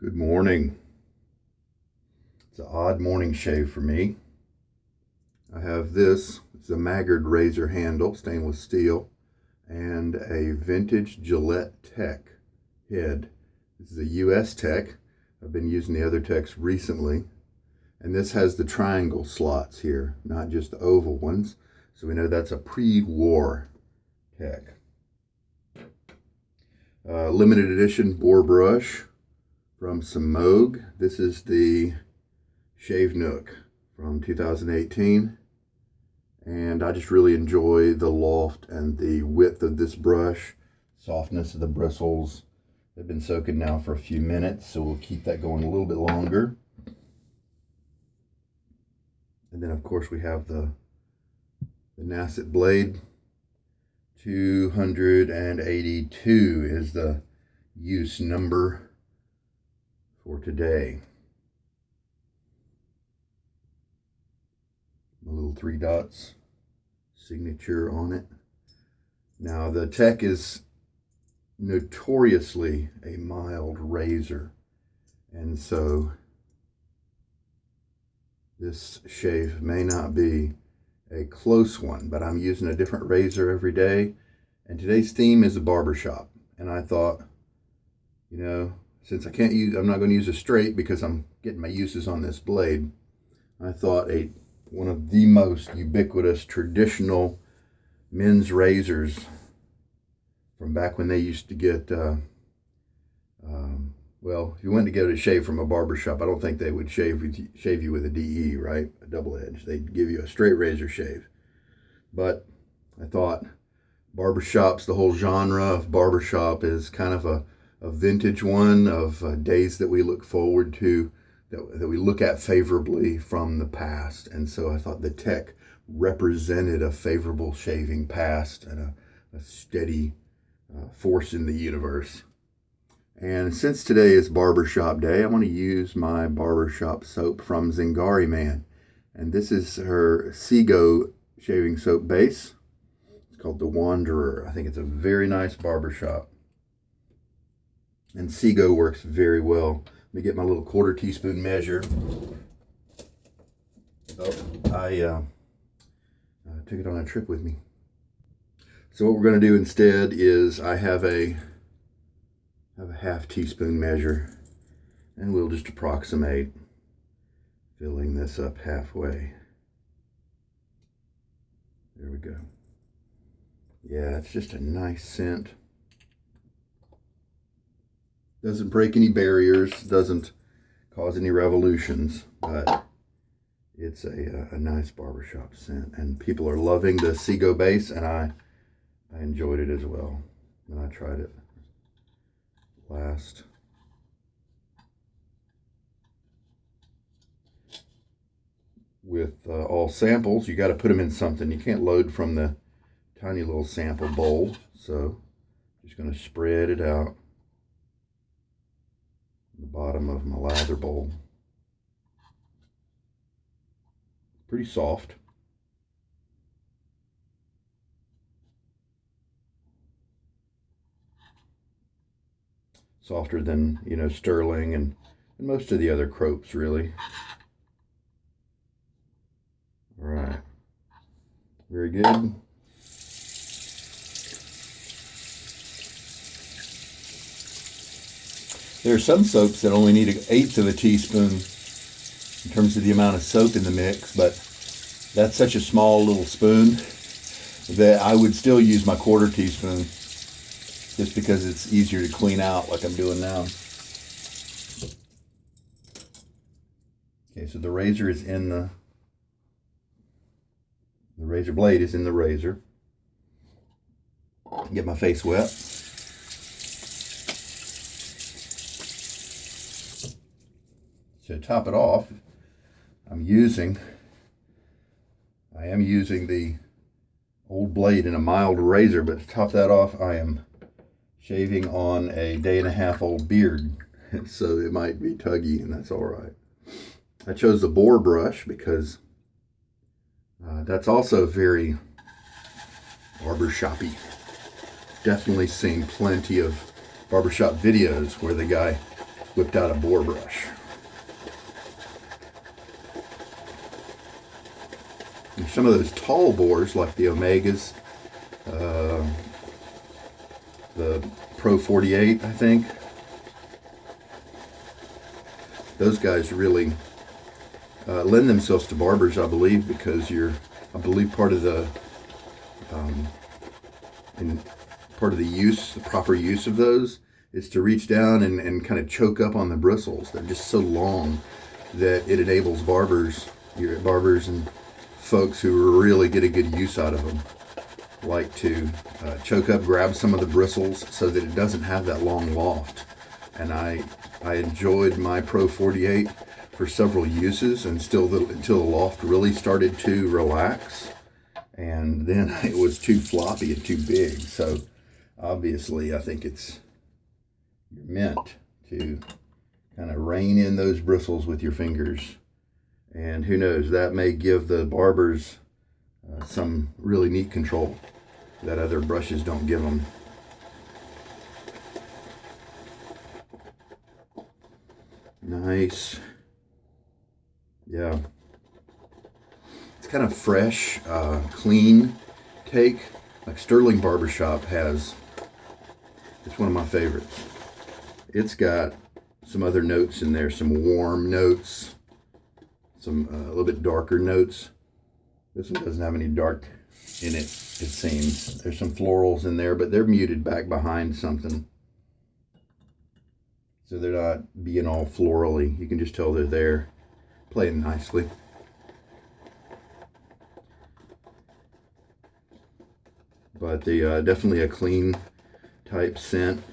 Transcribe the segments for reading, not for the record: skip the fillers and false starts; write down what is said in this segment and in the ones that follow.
Good morning. It's an odd morning shave for me. I have this, it's a Maggard razor handle, stainless steel, and a vintage Gillette Tech head. This is a US Tech. I've been using the other Techs recently. And this has the triangle slots here, not just the oval ones. So we know that's a pre-war Tech. Limited edition boar brush from Semogue. This is the Shave Nook from 2018. And I just really enjoy the loft and the width of this brush, softness of the bristles. They've been soaking now for a few minutes, so we'll keep that going a little bit longer. And then of course we have the Nacet blade. 282 is the use number for today. A little 3 dots signature on it. Now the Tech is notoriously a mild razor, and so this shave may not be a close one, but I'm using a different razor every day, and today's theme is a barbershop. And I thought, you know, since I'm not going to use a straight because I'm getting my uses on this blade, I thought one of the most ubiquitous traditional men's razors from back when they used to get, well, if you went to get a shave from a barbershop, I don't think they would shave you with a DE, right? A double edge. They'd give you a straight razor shave. But I thought barbershops, the whole genre of barbershop is kind of a vintage one of days that we look forward to, that we look at favorably from the past. And so I thought the Tech represented a favorable shaving past and a steady force in the universe. And since today is barbershop day, I want to use my barbershop soap from Zingari Man. And this is her Sego shaving soap base. It's called the Wanderer. I think it's a very nice barbershop. And Sego works very well. Let me get my little 1/4 teaspoon measure. Oh, I took it on a trip with me. So what we're going to do instead is I have a 1/2 teaspoon measure, and we'll just approximate filling this up halfway. There we go. Yeah, it's just a nice scent. Doesn't break any barriers, doesn't cause any revolutions, but it's a nice barbershop scent. And people are loving the Sego base, and I enjoyed it as well when I tried it last. With all samples, you got to put them in something. You can't load from the tiny little sample bowl, so just going to spread it out the bottom of my lather bowl. Pretty soft. Softer than, you know, Stirling and most of the other crops, really. All right. Very good. There are some soaps that only need 1/8 of a teaspoon in terms of the amount of soap in the mix, but that's such a small little spoon that I would still use my 1/4 teaspoon just because it's easier to clean out like I'm doing now. Okay, so the razor is in the razor blade is in the razor. Get my face wet. To top it off, I am using the old blade in a mild razor, but to top that off, I am shaving on a 1.5-day old beard, so it might be tuggy, and that's all right. I chose the boar brush because that's also very barbershoppy. Definitely seen plenty of barbershop videos where the guy whipped out a boar brush. And some of those tall boars, like the Omegas, the Pro 48, I think, those guys really lend themselves to barbers, I believe, because I believe part of the use, the proper use of those, is to reach down and kind of choke up on the bristles. They're just so long that it enables barbers and folks who really get a good use out of them, like to choke up, grab some of the bristles so that it doesn't have that long loft. And I enjoyed my Pro 48 for several uses until the loft really started to relax, and then it was too floppy and too big. So obviously I think you're meant to kind of rein in those bristles with your fingers, and who knows, that may give the barbers some really neat control that other brushes don't give them. Nice. Yeah. It's kind of fresh, clean take. Like Stirling Barbershop has, it's one of my favorites. It's got some other notes in there, some warm notes, some a little bit darker notes. This one doesn't have any dark in it, it seems. There's some florals in there, but they're muted back behind something, so they're not being all florally. You can just tell they're there, playing nicely. But definitely a clean type scent.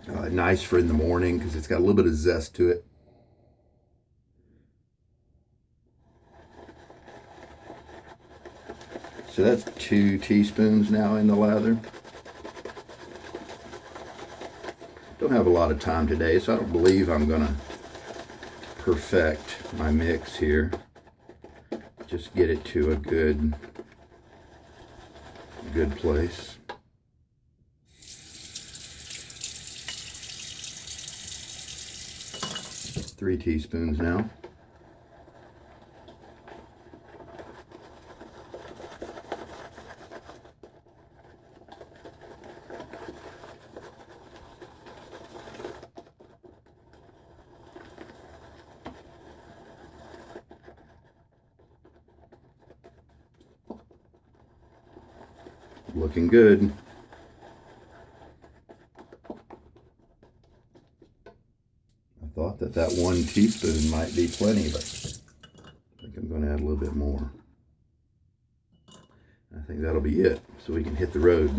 Nice for in the morning because it's got a little bit of zest to it. So that's 2 teaspoons now in the lather. Don't have a lot of time today, so I don't believe I'm gonna perfect my mix here. Just get it to a good place. Three teaspoons now. Looking good. I thought that 1 teaspoon might be plenty, but I think I'm going to add a little bit more. I think that'll be it, so we can hit the road.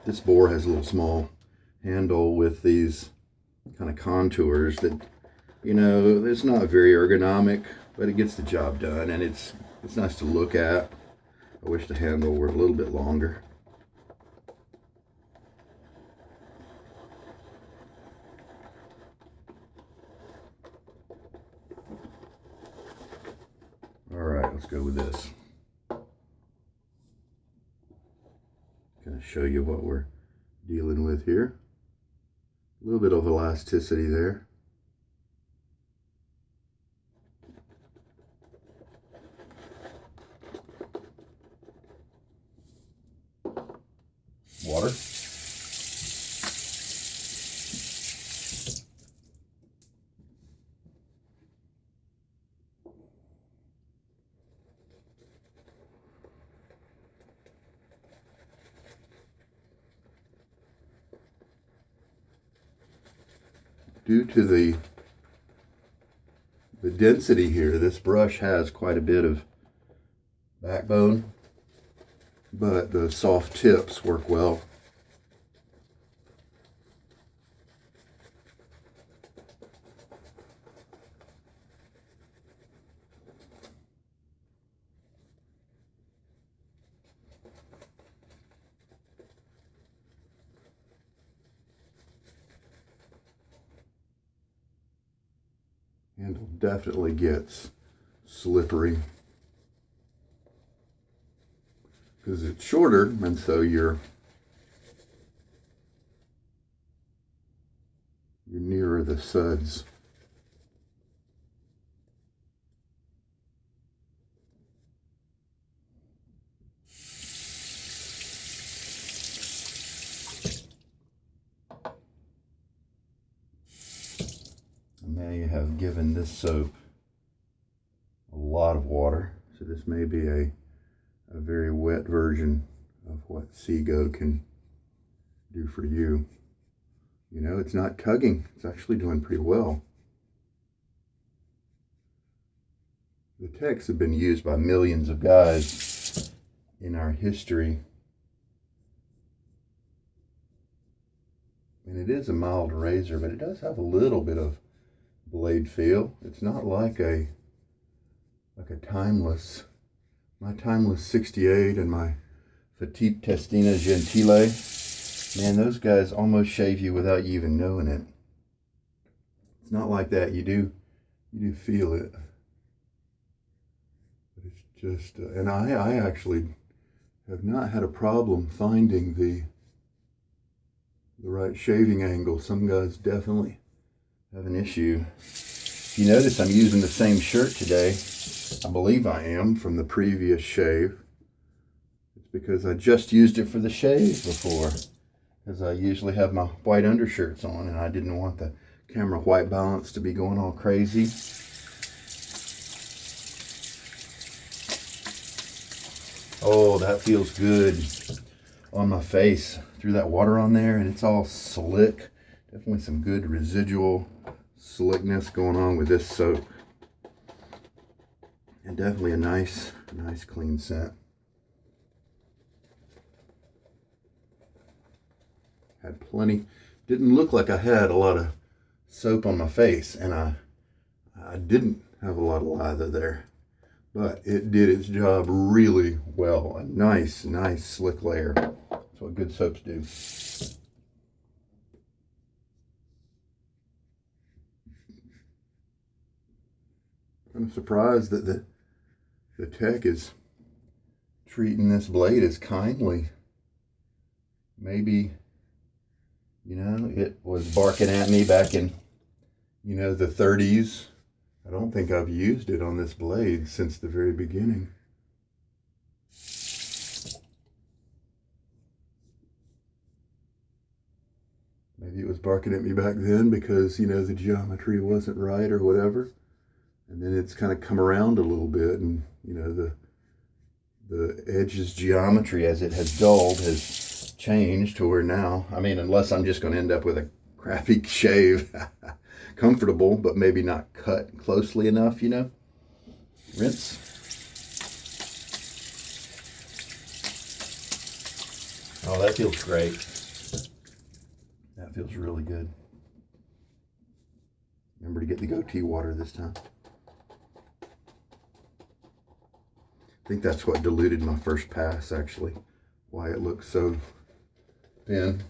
This boar has a little small handle with these kind of contours that, you know, it's not very ergonomic, but it gets the job done, and it's nice to look at. I wish the handle were a little bit longer. All right, let's go with this. Kind of show you what we're dealing with here. A little bit of elasticity there. Water. Due to the density here, this brush has quite a bit of backbone, but the soft tips work well. Handle definitely gets slippery because it's shorter, and so you're nearer the suds. I may have given this soap a lot of water, so this may be a very wet version of what Sego can do for you. You know, it's not tugging. It's actually doing pretty well. The techs have been used by millions of guys in our history. And it is a mild razor, but it does have a little bit of blade feel. It's not like a Timeless. My Timeless 68 and my Petite Testina Gentile. Man, those guys almost shave you without you even knowing it. It's not like that. You do feel it. But it's just, and I actually have not had a problem finding the right shaving angle. Some guys definitely have an issue. If you notice, I'm using the same shirt today. I believe I am, from the previous shave. It's because I just used it for the shave before. Because I usually have my white undershirts on, and I didn't want the camera white balance to be going all crazy. Oh, that feels good on my face. Threw that water on there, and it's all slick. Definitely some good residual slickness going on with this soap. And definitely a nice clean scent. Had plenty. Didn't look like I had a lot of soap on my face, and I didn't have a lot of lather there, but it did its job really well. A nice slick layer. That's what good soaps do. I'm surprised that the tech is treating this blade as kindly. Maybe, you know, it was barking at me back in, you know, the 30s. I don't think I've used it on this blade since the very beginning. Maybe it was barking at me back then because, you know, the geometry wasn't right or whatever. And then it's kind of come around a little bit, and, you know, the edge's geometry, as it has dulled, has changed to where now, I mean, unless I'm just going to end up with a crappy shave, comfortable, but maybe not cut closely enough, you know. Rinse. Oh, that feels great. That feels really good. Remember to get the goatee water this time. I think that's what diluted my first pass, actually. Why it looks so thin.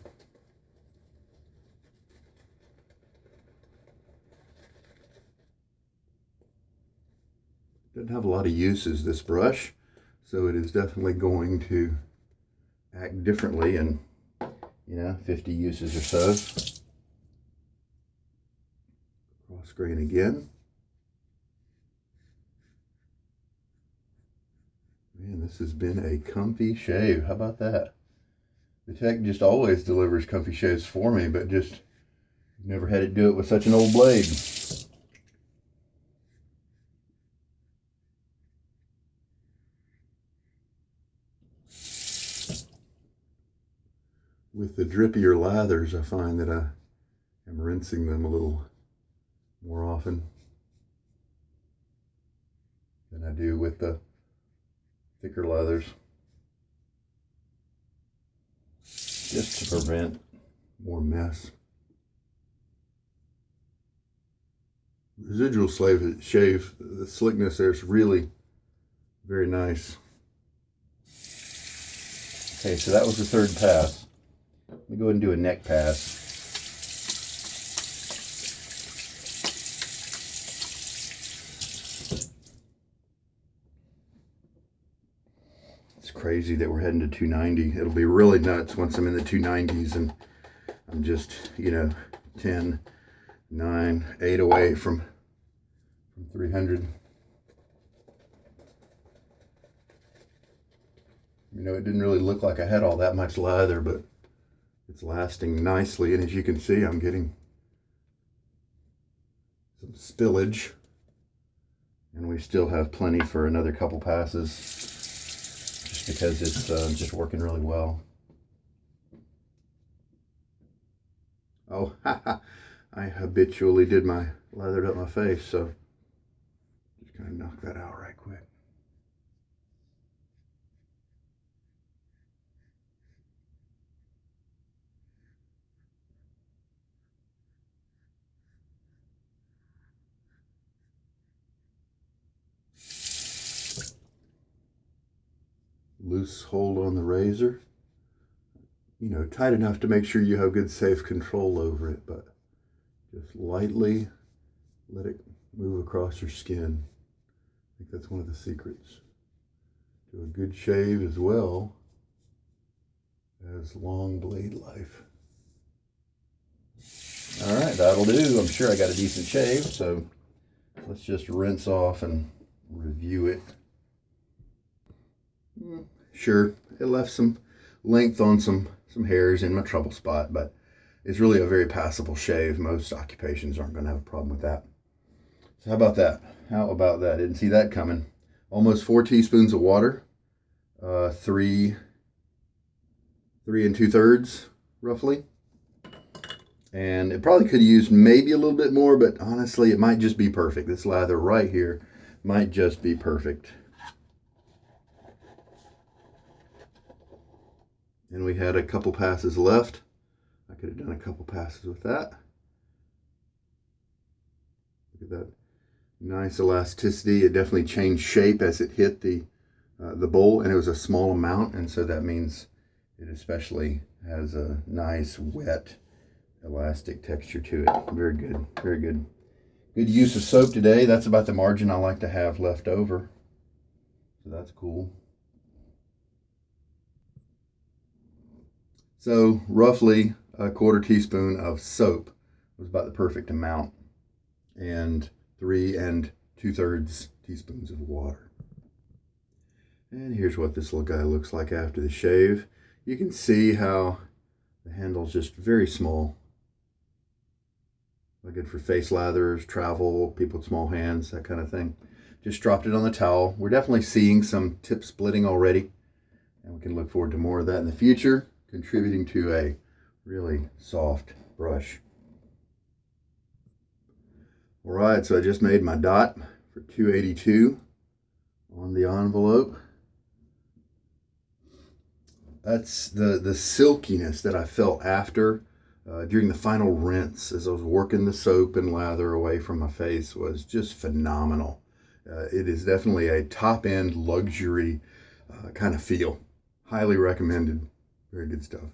Doesn't have a lot of uses, this brush, so it is definitely going to act differently in, you know, 50 uses or so. Cross grain again. Man, this has been a comfy shave. How about that? The tech just always delivers comfy shaves for me, but just never had it do it with such an old blade. With the drippier lathers, I find that I am rinsing them a little more often than I do with the thicker leathers, just to prevent more mess. Residual shave, the slickness there is really very nice. Okay, so that was the third pass. Let me go ahead and do a neck pass. crazy that we're heading to 290. It'll be really nuts once I'm in the 290s and I'm just, you know, 10, 9, 8 away from 300. You know, it didn't really look like I had all that much lather, but it's lasting nicely. And as you can see, I'm getting some spillage. And we still have plenty for another couple passes, just because it's just working really well. Oh, I habitually did my lathered up my face, so just kind of knock that out right quick. Loose hold on the razor, you know, tight enough to make sure you have good safe control over it, but just lightly let it move across your skin. I think that's one of the secrets to a good shave, as well as long blade life. All right, that'll do. I'm sure I got a decent shave, so let's just rinse off and review it. Sure, it left some length on some hairs in my trouble spot, but it's really a very passable shave. Most occupations aren't going to have a problem with that. So how about that? How about that? Didn't see that coming. Almost 4 teaspoons of water, 3 2/3 roughly. And it probably could have used maybe a little bit more, but honestly, it might just be perfect. This lather right here might just be perfect. And we had a couple passes left. I could have done a couple passes with that. Look at that nice elasticity. It definitely changed shape as it hit the bowl, and it was a small amount, and so that means it especially has a nice wet elastic texture to it. Very good, very good. Good use of soap today. That's about the margin I like to have left over, so that's cool. So roughly a 1/4 teaspoon of soap was about the perfect amount, and 3 2/3 teaspoons of water. And here's what this little guy looks like after the shave. You can see how the handle's just very small. Good for face lathers, travel, people with small hands, that kind of thing. Just dropped it on the towel. We're definitely seeing some tip splitting already, and we can look forward to more of that in the future, contributing to a really soft brush. All right, so I just made my dot for 282 on the envelope. That's the silkiness that I felt after during the final rinse as I was working the soap and lather away from my face was just phenomenal. It is definitely a top-end luxury kind of feel. Highly recommended. Very good stuff.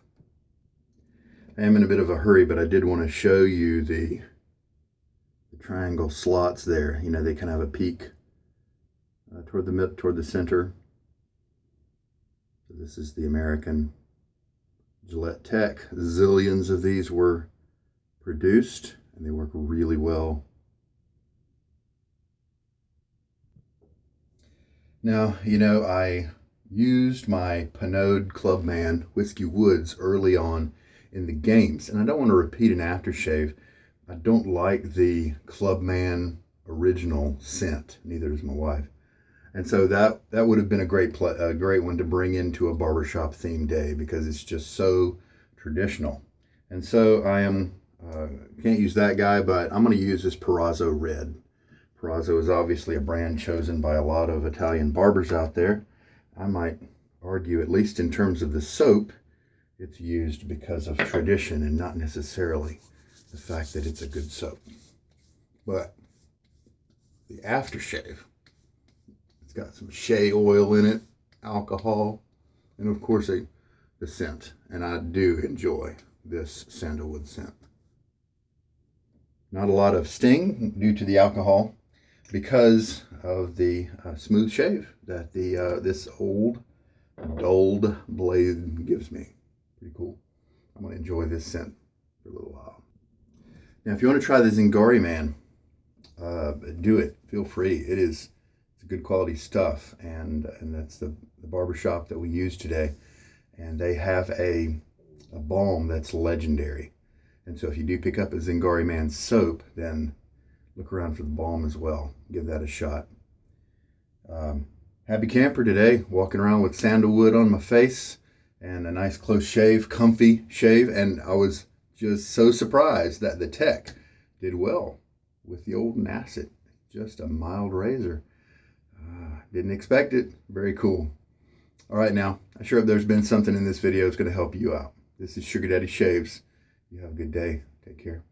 I am in a bit of a hurry, but I did want to show you the triangle slots there. You know, they kind of have a peak toward the center. So this is the American Gillette Tech. Zillions of these were produced, and they work really well. Now, you know, I used my Pinot Clubman Whiskey Woods early on in the games, and I don't want to repeat an aftershave. I don't like the Clubman original scent. Neither does my wife. And so that would have been a great one to bring into a barbershop themed day, because it's just so traditional. And so I can't use that guy, but I'm going to use this Proraso Red. Proraso is obviously a brand chosen by a lot of Italian barbers out there. I might argue, at least in terms of the soap, it's used because of tradition and not necessarily the fact that it's a good soap. But the aftershave, it's got some shea oil in it, alcohol, and of course the scent. And I do enjoy this sandalwood scent. Not a lot of sting due to the alcohol, because of the smooth shave that this old dulled blade gives me. Pretty cool. I'm going to enjoy this scent for a little while. Now, if you want to try the Zingari, man, do it. Feel free. It's good quality stuff, and that's the barbershop that we use today. And they have a balm that's legendary. And so if you do pick up a Zingari Man soap, then look around for the balm as well. Give that a shot. Happy camper today, walking around with sandalwood on my face and a nice close shave, comfy shave. And I was just so surprised that the tech did well with the old Nacet. Just a mild razor. Didn't expect it. Very cool. All right, now, I sure hope there's been something in this video that's going to help you out. This is Sugar Daddy Shaves. You have a good day. Take care.